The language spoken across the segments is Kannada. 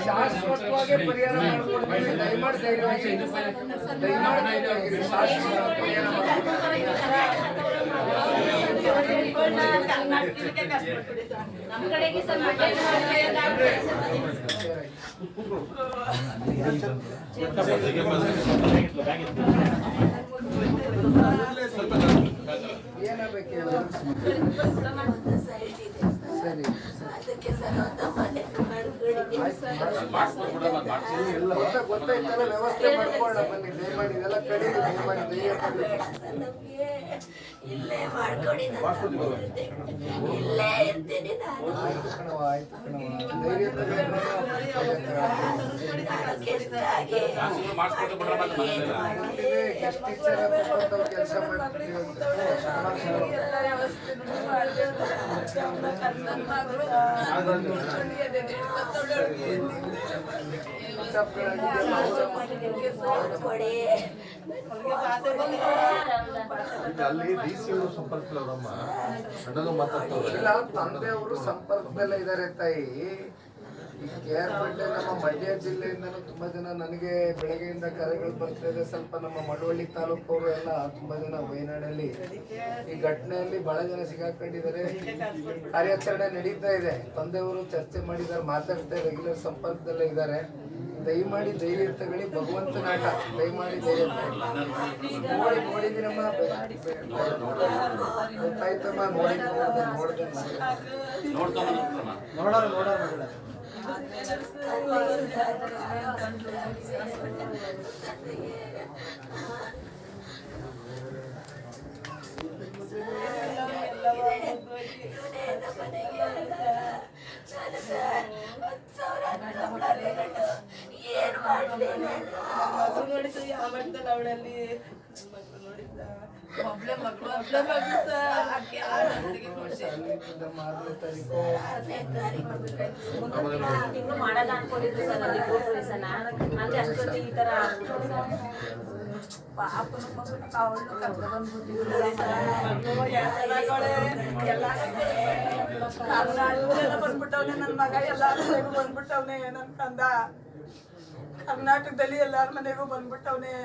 ಶಾಶ್ವತವಾಗಿ ಪರಿಹಾರ ಮಾಡಿಕೊಡ್ತೀವಿ. ದಯಮಾಡಿ ಧೈರ್ಯವಾಗಿ ಸರಿ ಗೊತ್ತಾಯ್ತಲ್ಲ, ವ್ಯವಸ್ಥೆ ಮಾಡ್ಕೊಳ್ಳ ಬನ್ನಿ. ದಯಮಾಡಿ ಇದೆಲ್ಲ ಕಡಿ, ದಯಮಾಡಿ ಧೈರ್ಯ ಇಲ್ಲೇ ಮಾಡ್ಕೊಡಿ, ಇಲ್ಲೇ ಇರ್ತೀನಿ ನಾನು. ಆಯ್ತು ಕಣವ, ಆಯ್ತು ಕಣವ, ಧೈರ್ಯ ಗೆಸ್ಟ್ ಟೀಚರ್ ಕೆಲಸ ಮಾಡ್ತೀವಿ ಅಂತ ಅಲ್ಲಿ ಡಿಸಿ ಅವರು ಸಂಪರ್ಕದವರಮ್ಮ ಸಡನ್ ಮಾತಾಡ್ತಾರೆ. ಇಲ್ಲ, ತಂದೆಯವರು ಸಂಪರ್ಕದಲ್ಲೇ ಇದ್ದಾರೆ ತಾಯಿ. ಈ KR ನಮ್ಮ ಮಂಡ್ಯ ಜಿಲ್ಲೆಯಿಂದನೂ ತುಂಬಾ ಜನ ನನಗೆ ಬೆಳಗ್ಗೆಯಿಂದ ಕರೆಗಳು ಬರ್ತಾ ಇದೆ. ಸ್ವಲ್ಪ ನಮ್ಮ ಮಳವಳ್ಳಿ ತಾಲೂಕವರು ಎಲ್ಲ ತುಂಬಾ ಜನ ವಯನಾಡಲ್ಲಿ ಈ ಘಟನೆಯಲ್ಲಿ ಬಹಳ ಜನ ಸಿಗಾಕೊಂಡಿದ್ದಾರೆ. ಕಾರ್ಯಾಚರಣೆ ನಡೀತಾ ಇದೆ. ತಂದೆಯವರು ಚರ್ಚೆ ಮಾಡಿದ್ದಾರೆ, ಮಾತಾಡ್ತಾ ರೆಗ್ಯುಲರ್ ಸಂಪರ್ಕದಲ್ಲೇ ಇದ್ದಾರೆ. ದಯಮಾಡಿ ಧೈರ್ಯ ತಗೊಳ್ಳಿ, ಭಗವಂತನ ಆಟ. ದಯಮಾಡಿ ಧೈರ್ಯ ನೋಡಿದ್ದೀನಮ್ಮ, ಗೊತ್ತಾಯ್ತಮ್ಮ, ನೋಡೋಣ. ಮಾಡಲ್ಲ ಅನ್ಕೊಂಡಿದ್ರು ಸರ್, ಅಲ್ಲಿ ಅಂದ್ರೆ ಅಷ್ಟೊಂದು ಈ ತರ ಪಾಪನ ಮಗನ ಅವಳು ಕರ್ಕೊಂಡು ಬಂದ್ಬಿಟ್ಟವ್ನೆ. ನನ್ನ ಮಗ ಎಲ್ಲಾರ ಮನೆಗೂ ಬಂದ್ಬಿಟ್ಟವ್ನೆ. ನನ್ ಕಂದ ಕರ್ನಾಟಕದಲ್ಲಿ ಎಲ್ಲಾರ ಮನೆಗೂ ಬಂದ್ಬಿಟ್ಟವ್ನೆ.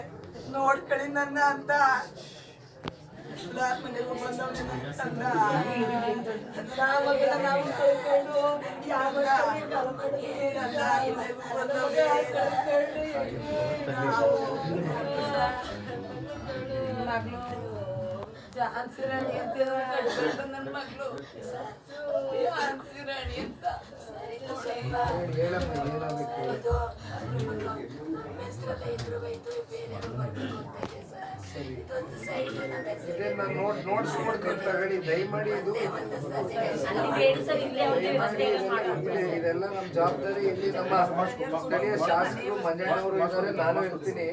ನೋಡ್ಕೊಳ್ಳಿ ನನ್ನ ಅಂತ ಎಲ್ಲಾರ ಮನೆಗೂ ಬಂದವನೇ ನನ್ನ ಕಂದ. ಮಗನ ನಾವು ಕಳ್ಕೊಂಡು ಯಾವ ಮಗಳು ಝಾನ್ಸಿ ರಾಣಿ ಅಂತ ಕಟ್ಕೊಂಡು ನನ್ನ ಮಗಳು ಝಾನ್ಸಿ ರಾಣಿ ಅಂತ. ನೋಡ್ಸ್ಕೊಡ್ತೀನಿ, ದಯಮಾಡಿ. ಇದೆಲ್ಲ ನಮ್ಮ ಜವಾಬ್ದಾರಿ. ಇಲ್ಲಿ ನಮ್ಮ ಸ್ಥಳೀಯ ಶಾಸಕರು ಮಂಜಣ್ಣವರು ಇದ್ದಾರೆ, ನಾನು ಇರ್ತೀನಿ.